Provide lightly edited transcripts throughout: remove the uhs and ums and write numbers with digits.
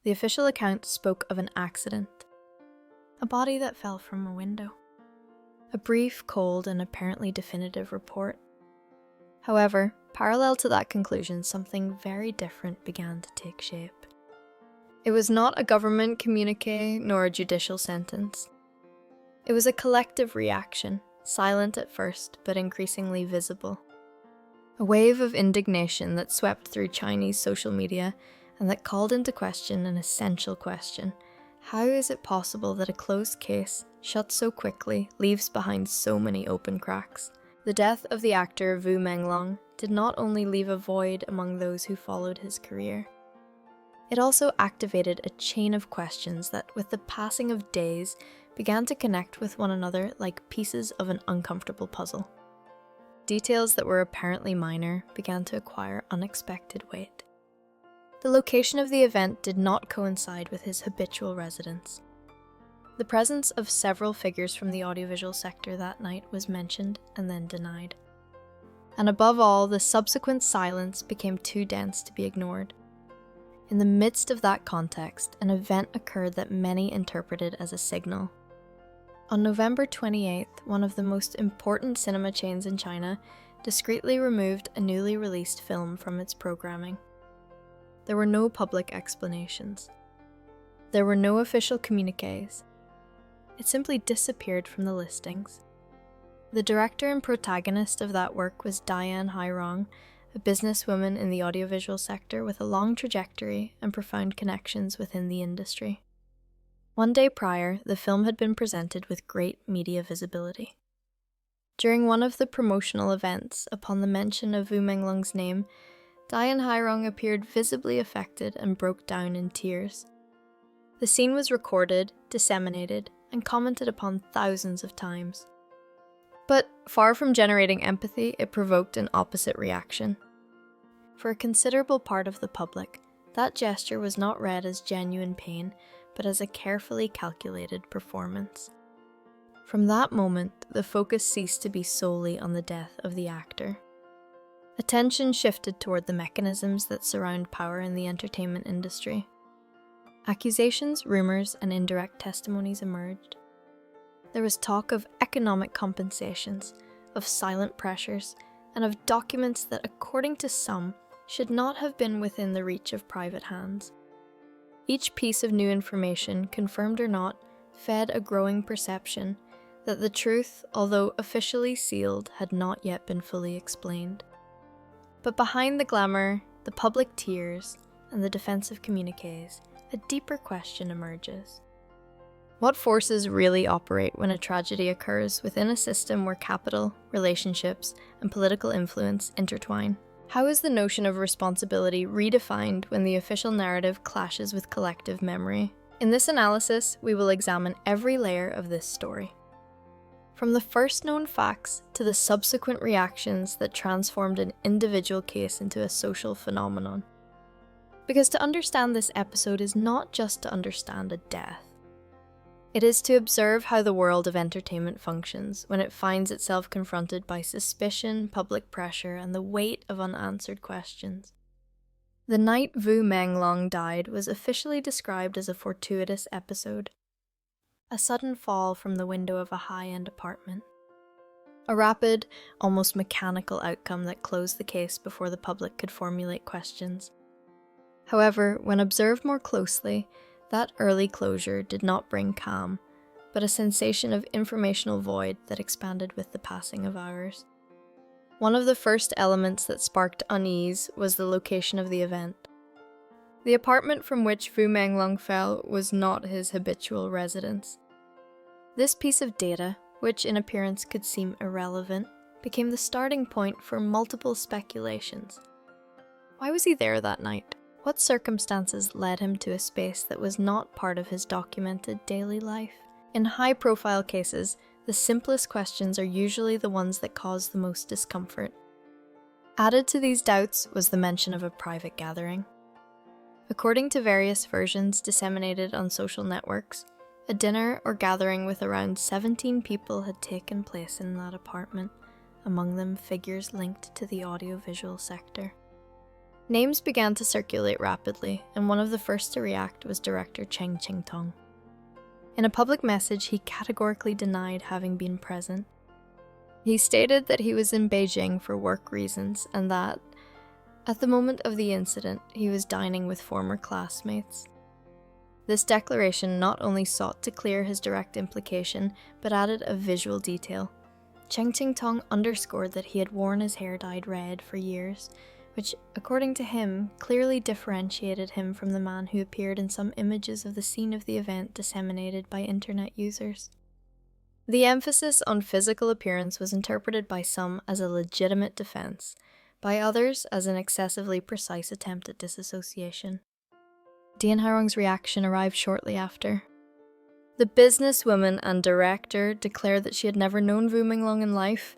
The official account spoke of an accident. A body that fell from a window. A brief, cold, and apparently definitive report. However, parallel to that conclusion, something very different began to take shape. It was not a government communiqué nor a judicial sentence. It was a collective reaction, silent at first, but increasingly visible. A wave of indignation that swept through Chinese social media and that called into question an essential question. How is it possible that a closed case, shut so quickly, leaves behind so many open cracks? The death of the actor Yu Menglong did not only leave a void among those who followed his career. It also activated a chain of questions that, with the passing of days, began to connect with one another like pieces of an uncomfortable puzzle. Details that were apparently minor began to acquire unexpected weight. The location of the event did not coincide with his habitual residence. The presence of several figures from the audiovisual sector that night was mentioned and then denied. And above all, the subsequent silence became too dense to be ignored. In the midst of that context, an event occurred that many interpreted as a signal. On November 28th, one of the most important cinema chains in China discreetly removed a newly released film from its programming. There were no public explanations. There were no official communiques. It simply disappeared from the listings. The director and protagonist of that work was Diane Hairong, a businesswoman in the audiovisual sector with a long trajectory and profound connections within the industry. One day prior, the film had been presented with great media visibility. During one of the promotional events, upon the mention of Yu Menglong's name, Diane Hairong appeared visibly affected and broke down in tears. The scene was recorded, disseminated, and commented upon thousands of times. But far from generating empathy, it provoked an opposite reaction. For a considerable part of the public, that gesture was not read as genuine pain, but as a carefully calculated performance. From that moment, the focus ceased to be solely on the death of the actor. Attention shifted toward the mechanisms that surround power in the entertainment industry. Accusations, rumors, and indirect testimonies emerged. There was talk of economic compensations, of silent pressures, and of documents that, according to some, should not have been within the reach of private hands. Each piece of new information, confirmed or not, fed a growing perception that the truth, although officially sealed, had not yet been fully explained. But behind the glamour, the public tears, and the defensive communiques, a deeper question emerges. What forces really operate when a tragedy occurs within a system where capital, relationships, and political influence intertwine? How is the notion of responsibility redefined when the official narrative clashes with collective memory? In this analysis, we will examine every layer of this story. From the first known facts to the subsequent reactions that transformed an individual case into a social phenomenon. Because to understand this episode is not just to understand a death. It is to observe how the world of entertainment functions when it finds itself confronted by suspicion, public pressure, and the weight of unanswered questions. The night Yu Menglong died was officially described as a fortuitous episode. A sudden fall from the window of a high-end apartment. A rapid, almost mechanical outcome that closed the case before the public could formulate questions. However, when observed more closely, that early closure did not bring calm, but a sensation of informational void that expanded with the passing of hours. One of the first elements that sparked unease was the location of the event. The apartment from which Yu Menglong fell was not his habitual residence. This piece of data, which in appearance could seem irrelevant, became the starting point for multiple speculations. Why was he there that night? What circumstances led him to a space that was not part of his documented daily life? In high-profile cases, the simplest questions are usually the ones that cause the most discomfort. Added to these doubts was the mention of a private gathering. According to various versions disseminated on social networks, a dinner or gathering with around 17 people had taken place in that apartment, among them figures linked to the audiovisual sector. Names began to circulate rapidly, and one of the first to react was director Cheng Ching-tong. In a public message, he categorically denied having been present. He stated that he was in Beijing for work reasons and that, at the moment of the incident, he was dining with former classmates. This declaration not only sought to clear his direct implication, but added a visual detail. Cheng Ching-tong underscored that he had worn his hair dyed red for years, which, according to him, clearly differentiated him from the man who appeared in some images of the scene of the event disseminated by internet users. The emphasis on physical appearance was interpreted by some as a legitimate defense, by others as an excessively precise attempt at disassociation. Dian Hairong's reaction arrived shortly after. The businesswoman and director declared that she had never known Yu Menglong in life,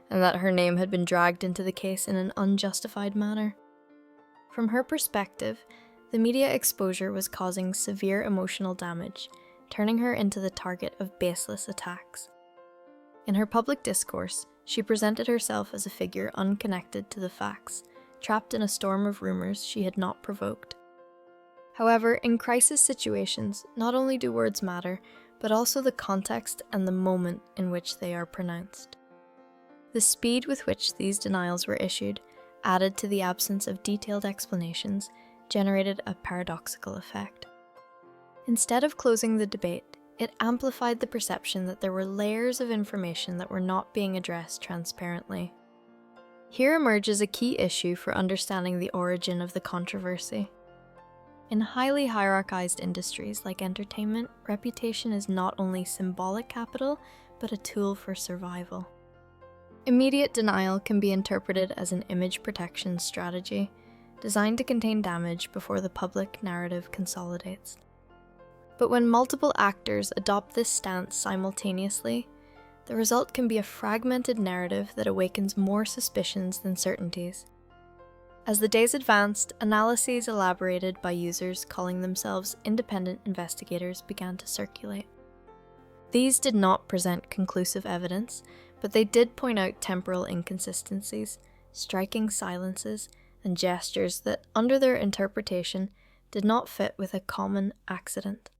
and that her name had been dragged into the case in an unjustified manner. From her perspective, the media exposure was causing severe emotional damage, turning her into the target of baseless attacks. In her public discourse, she presented herself as a figure unconnected to the facts, trapped in a storm of rumors she had not provoked. However, in crisis situations, not only do words matter, but also the context and the moment in which they are pronounced. The speed with which these denials were issued, added to the absence of detailed explanations, generated a paradoxical effect. Instead of closing the debate, it amplified the perception that there were layers of information that were not being addressed transparently. Here emerges a key issue for understanding the origin of the controversy. In highly hierarchized industries like entertainment, reputation is not only symbolic capital, but a tool for survival. Immediate denial can be interpreted as an image protection strategy, designed to contain damage before the public narrative consolidates. But when multiple actors adopt this stance simultaneously, the result can be a fragmented narrative that awakens more suspicions than certainties. As the days advanced, analyses elaborated by users calling themselves independent investigators began to circulate. These did not present conclusive evidence, but they did point out temporal inconsistencies, striking silences, and gestures that, under their interpretation, did not fit with a common accident.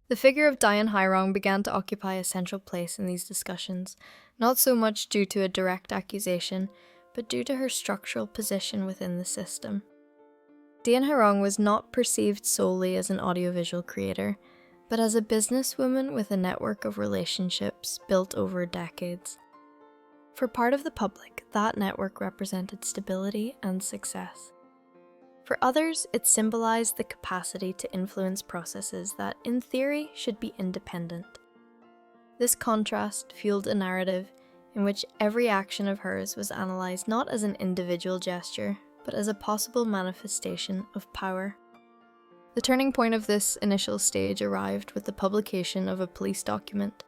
The figure of Dian Hairong began to occupy a central place in these discussions, not so much due to a direct accusation, but due to her structural position within the system. Dian Hairong was not perceived solely as an audiovisual creator, but as a businesswoman with a network of relationships built over decades. For part of the public, that network represented stability and success. For others, it symbolized the capacity to influence processes that, in theory, should be independent. This contrast fueled a narrative in which every action of hers was analyzed not as an individual gesture, but as a possible manifestation of power. The turning point of this initial stage arrived with the publication of a police document.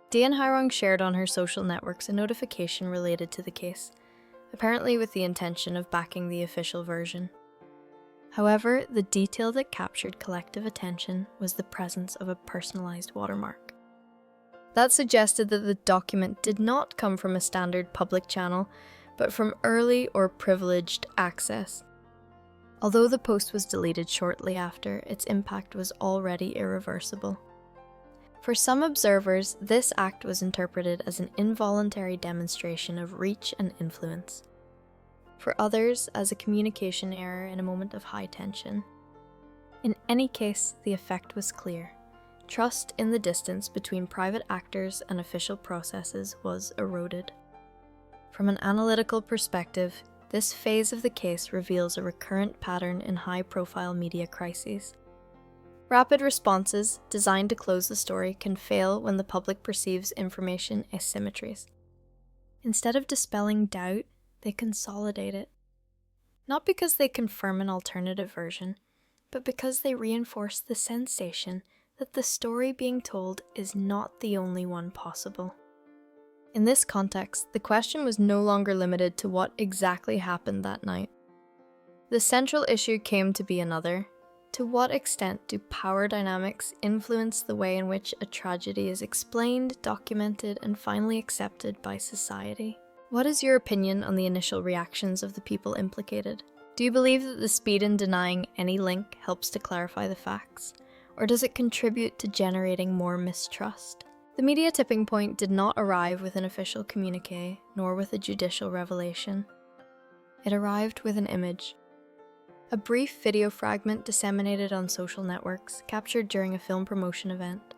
Dian Hairong shared on her social networks a notification related to the case, apparently with the intention of backing the official version. However, the detail that captured collective attention was the presence of a personalized watermark. That suggested that the document did not come from a standard public channel, but from early or privileged access. Although the post was deleted shortly after, its impact was already irreversible. For some observers, this act was interpreted as an involuntary demonstration of reach and influence. For others, as a communication error in a moment of high tension. In any case, the effect was clear. Trust in the distance between private actors and official processes was eroded. From an analytical perspective, this phase of the case reveals a recurrent pattern in high-profile media crises. Rapid responses, designed to close the story, can fail when the public perceives information asymmetries. Instead of dispelling doubt, they consolidate it. Not because they confirm an alternative version, but because they reinforce the sensation that the story being told is not the only one possible. In this context, the question was no longer limited to what exactly happened that night. The central issue came to be another. To what extent do power dynamics influence the way in which a tragedy is explained, documented, and finally accepted by society? What is your opinion on the initial reactions of the people implicated? Do you believe that the speed in denying any link helps to clarify the facts, or does it contribute to generating more mistrust? The media tipping point did not arrive with an official communiqué, nor with a judicial revelation. It arrived with an image. A brief video fragment disseminated on social networks, captured during a film promotion event.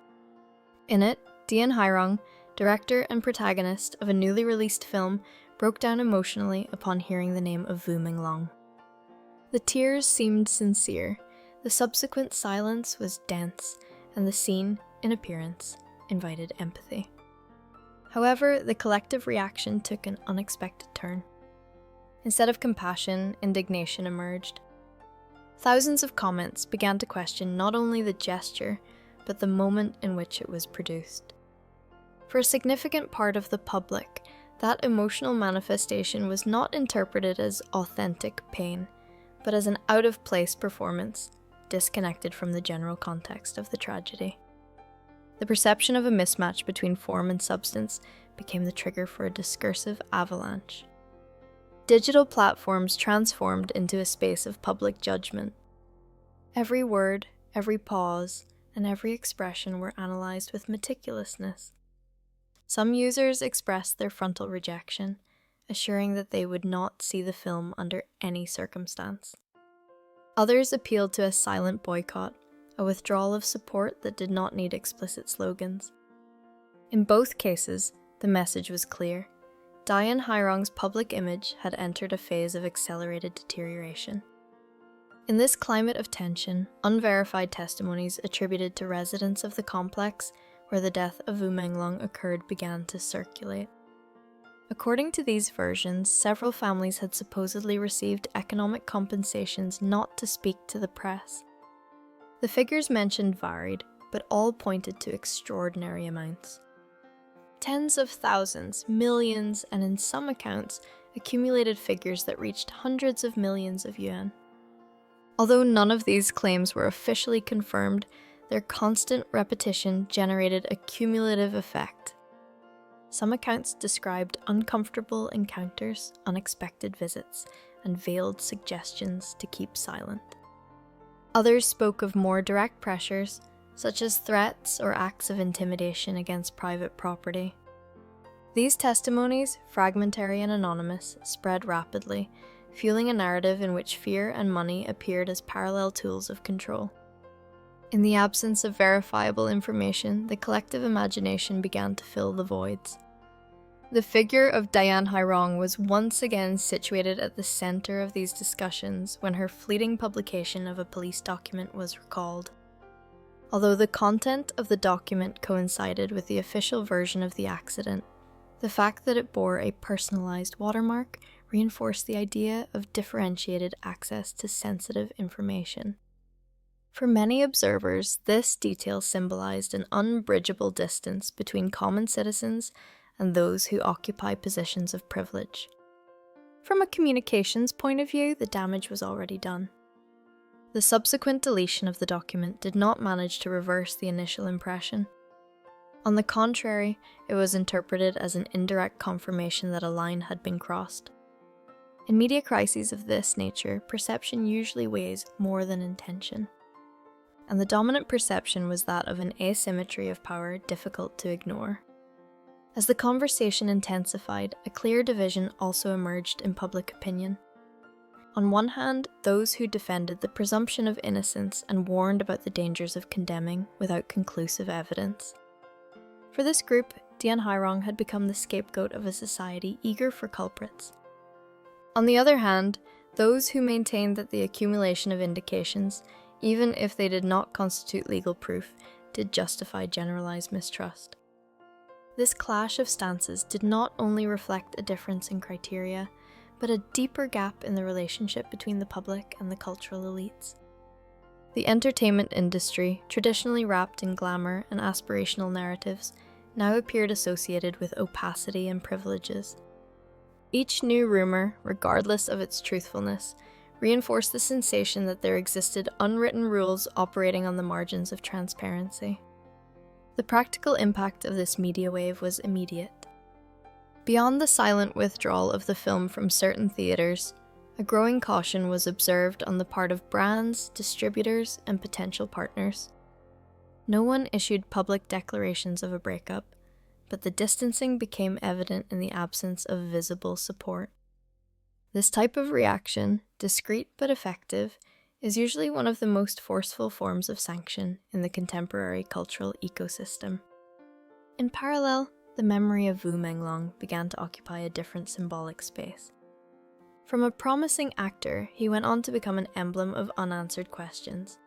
In it, Dian Hairong, director and protagonist of a newly released film, broke down emotionally upon hearing the name of Yu Menglong. The tears seemed sincere, the subsequent silence was dense, and the scene, in appearance, invited empathy. However, the collective reaction took an unexpected turn. Instead of compassion, indignation emerged. Thousands of comments began to question not only the gesture, but the moment in which it was produced. For a significant part of the public, that emotional manifestation was not interpreted as authentic pain, but as an out-of-place performance, disconnected from the general context of the tragedy. The perception of a mismatch between form and substance became the trigger for a discursive avalanche. Digital platforms transformed into a space of public judgment. Every word, every pause, and every expression were analyzed with meticulousness. Some users expressed their frontal rejection, assuring that they would not see the film under any circumstance. Others appealed to a silent boycott, a withdrawal of support that did not need explicit slogans. In both cases, the message was clear. Dian Hairong's public image had entered a phase of accelerated deterioration. In this climate of tension, unverified testimonies attributed to residents of the complex where the death of Yu Menglong occurred began to circulate. According to these versions, several families had supposedly received economic compensations not to speak to the press. The figures mentioned varied, but all pointed to extraordinary amounts. Tens of thousands, millions, and in some accounts, accumulated figures that reached hundreds of millions of yuan. Although none of these claims were officially confirmed, their constant repetition generated a cumulative effect. Some accounts described uncomfortable encounters, unexpected visits, and veiled suggestions to keep silent. Others spoke of more direct pressures, such as threats or acts of intimidation against private property. These testimonies, fragmentary and anonymous, spread rapidly, fueling a narrative in which fear and money appeared as parallel tools of control. In the absence of verifiable information, the collective imagination began to fill the voids. The figure of Dian Hairong was once again situated at the center of these discussions when her fleeting publication of a police document was recalled. Although the content of the document coincided with the official version of the accident, the fact that it bore a personalized watermark reinforced the idea of differentiated access to sensitive information. For many observers, this detail symbolized an unbridgeable distance between common citizens and those who occupy positions of privilege. From a communications point of view, the damage was already done. The subsequent deletion of the document did not manage to reverse the initial impression. On the contrary, it was interpreted as an indirect confirmation that a line had been crossed. In media crises of this nature, perception usually weighs more than intention. And the dominant perception was that of an asymmetry of power difficult to ignore. As the conversation intensified, a clear division also emerged in public opinion. On one hand, those who defended the presumption of innocence and warned about the dangers of condemning without conclusive evidence. For this group, Dian Hairong had become the scapegoat of a society eager for culprits. On the other hand, those who maintained that the accumulation of indications, even if they did not constitute legal proof, did justify generalized mistrust. This clash of stances did not only reflect a difference in criteria, but a deeper gap in the relationship between the public and the cultural elites. The entertainment industry, traditionally wrapped in glamour and aspirational narratives, now appeared associated with opacity and privileges. Each new rumor, regardless of its truthfulness, reinforced the sensation that there existed unwritten rules operating on the margins of transparency. The practical impact of this media wave was immediate. Beyond the silent withdrawal of the film from certain theaters, A growing caution was observed on the part of brands, distributors, and potential partners. No one issued public declarations of a breakup, but the distancing became evident in the absence of visible support. This type of reaction, discreet but effective, is usually one of the most forceful forms of sanction in the contemporary cultural ecosystem. In parallel, the memory of Yu Menglong began to occupy a different symbolic space. From a promising actor, he went on to become an emblem of unanswered questions.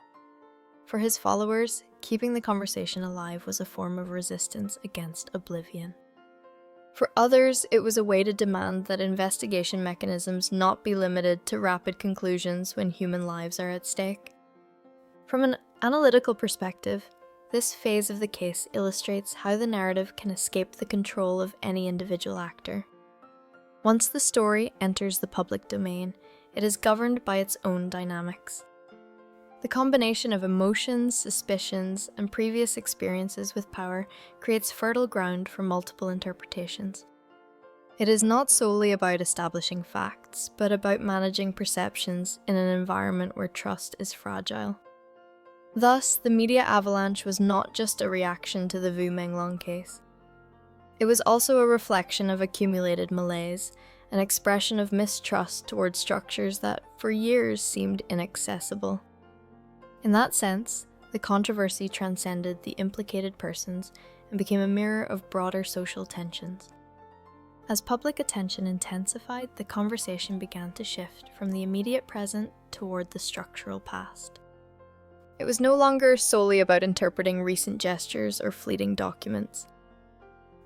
For his followers, keeping the conversation alive was a form of resistance against oblivion. For others, it was a way to demand that investigation mechanisms not be limited to rapid conclusions when human lives are at stake. From an analytical perspective, this phase of the case illustrates how the narrative can escape the control of any individual actor. Once the story enters the public domain, it is governed by its own dynamics. The combination of emotions, suspicions, and previous experiences with power creates fertile ground for multiple interpretations. It is not solely about establishing facts, but about managing perceptions in an environment where trust is fragile. Thus, the media avalanche was not just a reaction to the Yu Menglong case. It was also a reflection of accumulated malaise, an expression of mistrust towards structures that for years seemed inaccessible. In that sense, the controversy transcended the implicated persons and became a mirror of broader social tensions. As public attention intensified, the conversation began to shift from the immediate present toward the structural past. It was no longer solely about interpreting recent gestures or fleeting documents.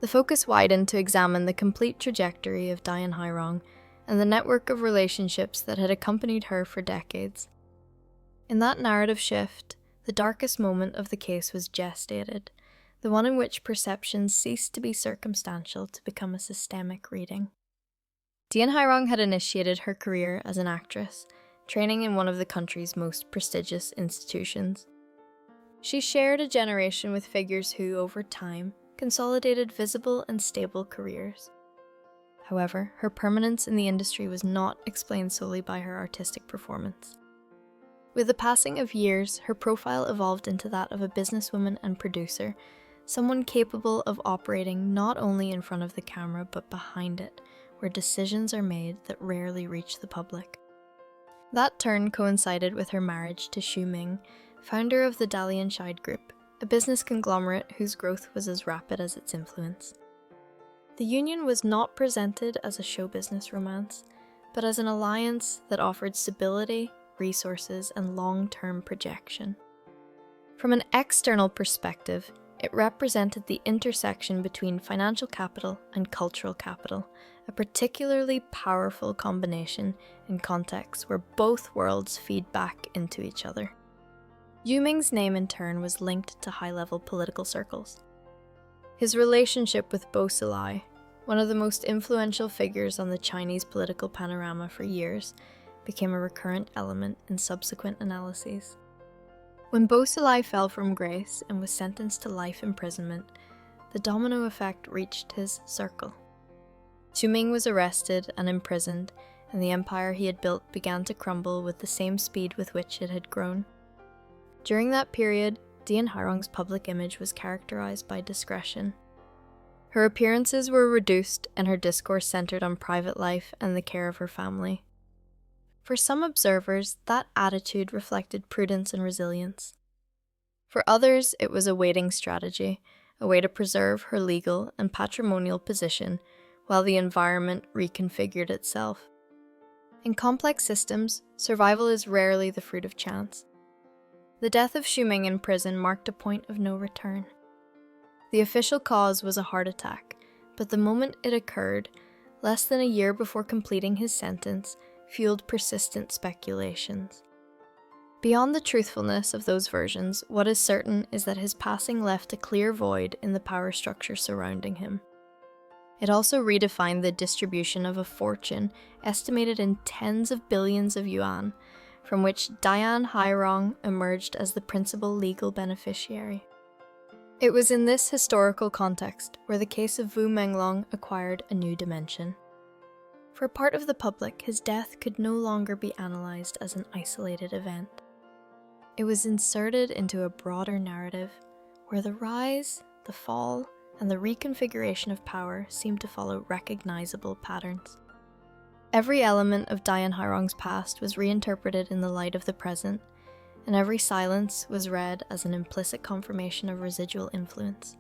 The focus widened to examine the complete trajectory of Dian Hairong and the network of relationships that had accompanied her for decades. In that narrative shift, the darkest moment of the case was gestated, the one in which perceptions ceased to be circumstantial to become a systemic reading. Dian Hairong had initiated her career as an actress, training in one of the country's most prestigious institutions. She shared a generation with figures who, over time, consolidated visible and stable careers. However, her permanence in the industry was not explained solely by her artistic performance. With the passing of years, her profile evolved into that of a businesswoman and producer, someone capable of operating not only in front of the camera but behind it, where decisions are made that rarely reach the public. That turn coincided with her marriage to Xu Ming, founder of the Dalian Scheid Group, a business conglomerate whose growth was as rapid as its influence. The union was not presented as a show business romance, but as an alliance that offered stability, resources, and long-term projection. From an external perspective, it represented the intersection between financial capital and cultural capital, a particularly powerful combination in contexts where both worlds feed back into each other. Yu Ming's name in turn was linked to high-level political circles. His relationship with Bo Xilai, one of the most influential figures on the Chinese political panorama for years, became a recurrent element in subsequent analyses. When Bo Xilai fell from grace and was sentenced to life imprisonment, the domino effect reached his circle. Xu Ming was arrested and imprisoned, and the empire he had built began to crumble with the same speed with which it had grown. During that period, Dian Hairong's public image was characterized by discretion. Her appearances were reduced and her discourse centered on private life and the care of her family. For some observers, that attitude reflected prudence and resilience. For others, it was a waiting strategy, a way to preserve her legal and patrimonial position while the environment reconfigured itself. In complex systems, survival is rarely the fruit of chance. The death of Xu Ming in prison marked a point of no return. The official cause was a heart attack, but the moment it occurred, less than a year before completing his sentence, fueled persistent speculations. Beyond the truthfulness of those versions, what is certain is that his passing left a clear void in the power structure surrounding him. It also redefined the distribution of a fortune estimated in tens of billions of yuan, from which Dian Hairong emerged as the principal legal beneficiary. It was in this historical context where the case of Yu Menglong acquired a new dimension. For part of the public, his death could no longer be analysed as an isolated event. It was inserted into a broader narrative where the rise, the fall, and the reconfiguration of power seemed to follow recognisable patterns. Every element of Dayan Hairong's past was reinterpreted in the light of the present, and every silence was read as an implicit confirmation of residual influence.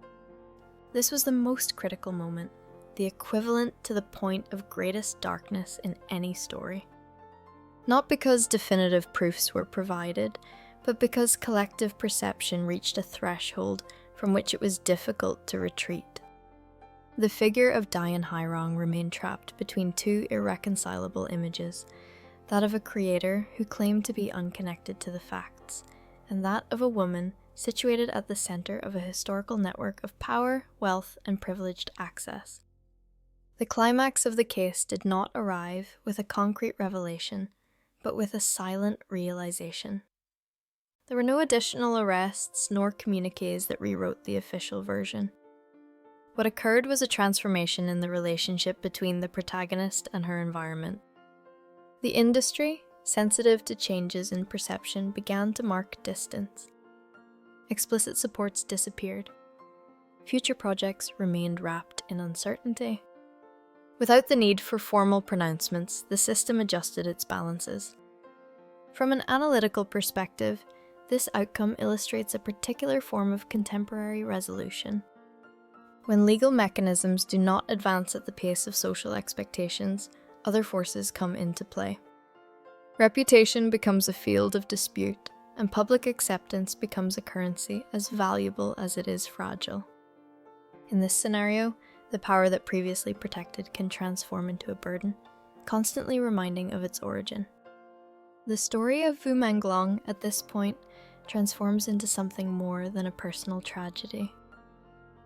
This was the most critical moment, the equivalent to the point of greatest darkness in any story. Not because definitive proofs were provided, but because collective perception reached a threshold from which it was difficult to retreat. The figure of Dayan Hairong remained trapped between two irreconcilable images, that of a creator who claimed to be unconnected to the facts, and that of a woman situated at the center of a historical network of power, wealth, and privileged access. The climax of the case did not arrive with a concrete revelation, but with a silent realization. There were no additional arrests nor communiques that rewrote the official version. What occurred was a transformation in the relationship between the protagonist and her environment. The industry, sensitive to changes in perception, began to mark distance. Explicit supports disappeared. Future projects remained wrapped in uncertainty. Without the need for formal pronouncements, the system adjusted its balances. From an analytical perspective, this outcome illustrates a particular form of contemporary resolution. When legal mechanisms do not advance at the pace of social expectations, other forces come into play. Reputation becomes a field of dispute, and public acceptance becomes a currency as valuable as it is fragile. In this scenario, the power that previously protected can transform into a burden, constantly reminding of its origin. The story of Yu Menglong at this point transforms into something more than a personal tragedy.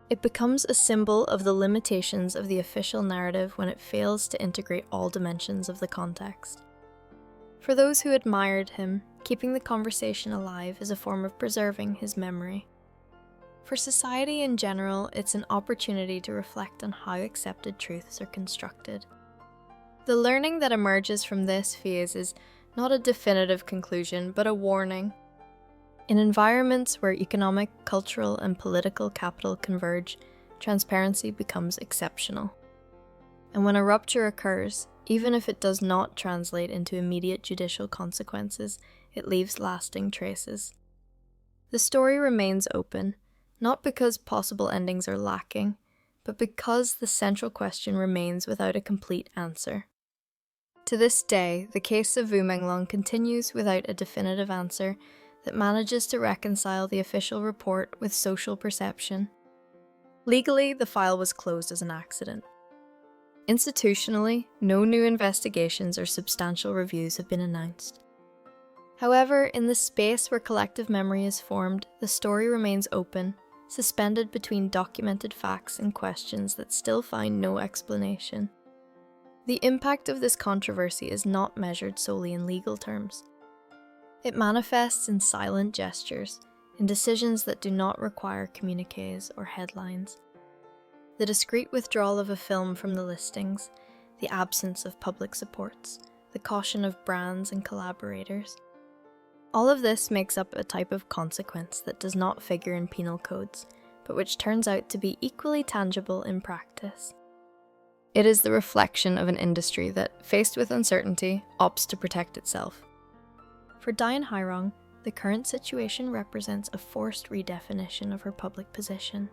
It becomes a symbol of the limitations of the official narrative when it fails to integrate all dimensions of the context. For those who admired him, keeping the conversation alive is a form of preserving his memory. For society in general, it's an opportunity to reflect on how accepted truths are constructed. The learning that emerges from this phase is not a definitive conclusion, but a warning. In environments where economic, cultural, and political capital converge, transparency becomes exceptional. And when a rupture occurs, even if it does not translate into immediate judicial consequences, it leaves lasting traces. The story remains open, not because possible endings are lacking, but because the central question remains without a complete answer. To this day, the case of Yu Menglong continues without a definitive answer that manages to reconcile the official report with social perception. Legally, the file was closed as an accident. Institutionally, no new investigations or substantial reviews have been announced. However, in the space where collective memory is formed, the story remains open, suspended between documented facts and questions that still find no explanation. The impact of this controversy is not measured solely in legal terms. It manifests in silent gestures, in decisions that do not require communiques or headlines. The discreet withdrawal of a film from the listings, the absence of public supports, the caution of brands and collaborators. All of this makes up a type of consequence that does not figure in penal codes, but which turns out to be equally tangible in practice. It is the reflection of an industry that, faced with uncertainty, opts to protect itself. For Dayan Hairong, the current situation represents a forced redefinition of her public position.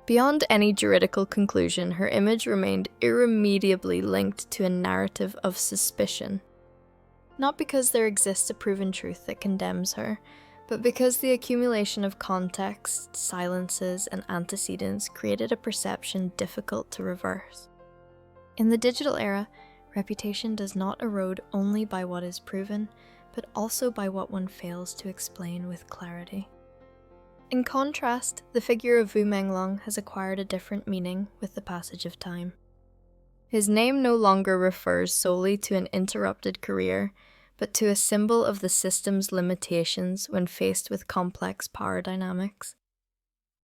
Beyond any juridical conclusion, her image remained irremediably linked to a narrative of suspicion. Not because there exists a proven truth that condemns her, but because the accumulation of context, silences, and antecedents created a perception difficult to reverse. In the digital era, reputation does not erode only by what is proven, but also by what one fails to explain with clarity. In contrast, the figure of Yu Menglong has acquired a different meaning with the passage of time. His name no longer refers solely to an interrupted career, but to a symbol of the system's limitations when faced with complex power dynamics.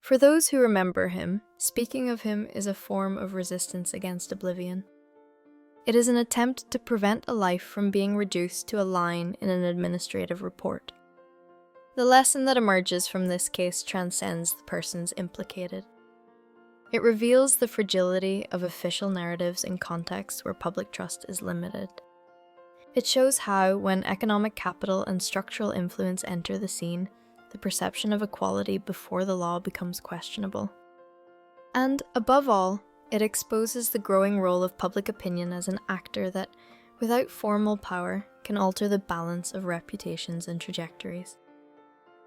For those who remember him, speaking of him is a form of resistance against oblivion. It is an attempt to prevent a life from being reduced to a line in an administrative report. The lesson that emerges from this case transcends the persons implicated. It reveals the fragility of official narratives in contexts where public trust is limited. It shows how, when economic capital and structural influence enter the scene, the perception of equality before the law becomes questionable. And, above all, it exposes the growing role of public opinion as an actor that, without formal power, can alter the balance of reputations and trajectories.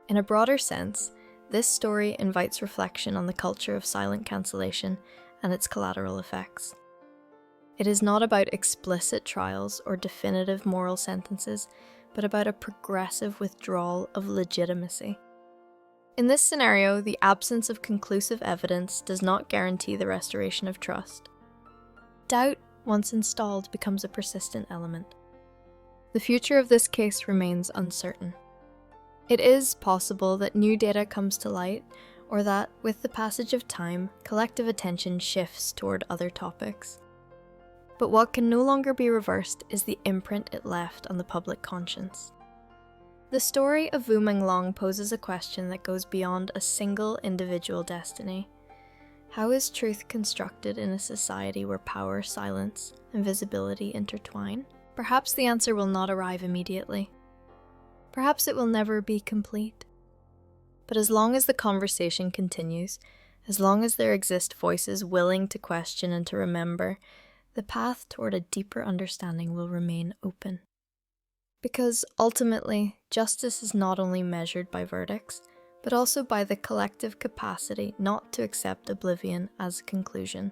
In a broader sense, this story invites reflection on the culture of silent cancellation and its collateral effects. It is not about explicit trials or definitive moral sentences, but about a progressive withdrawal of legitimacy. In this scenario, the absence of conclusive evidence does not guarantee the restoration of trust. Doubt, once installed, becomes a persistent element. The future of this case remains uncertain. It is possible that new data comes to light, or that, with the passage of time, collective attention shifts toward other topics. But what can no longer be reversed is the imprint it left on the public conscience. The story of Yu Menglong poses a question that goes beyond a single individual destiny. How is truth constructed in a society where power, silence, and visibility intertwine? Perhaps the answer will not arrive immediately. Perhaps it will never be complete. But as long as the conversation continues, as long as there exist voices willing to question and to remember, the path toward a deeper understanding will remain open. Because ultimately, justice is not only measured by verdicts, but also by the collective capacity not to accept oblivion as a conclusion.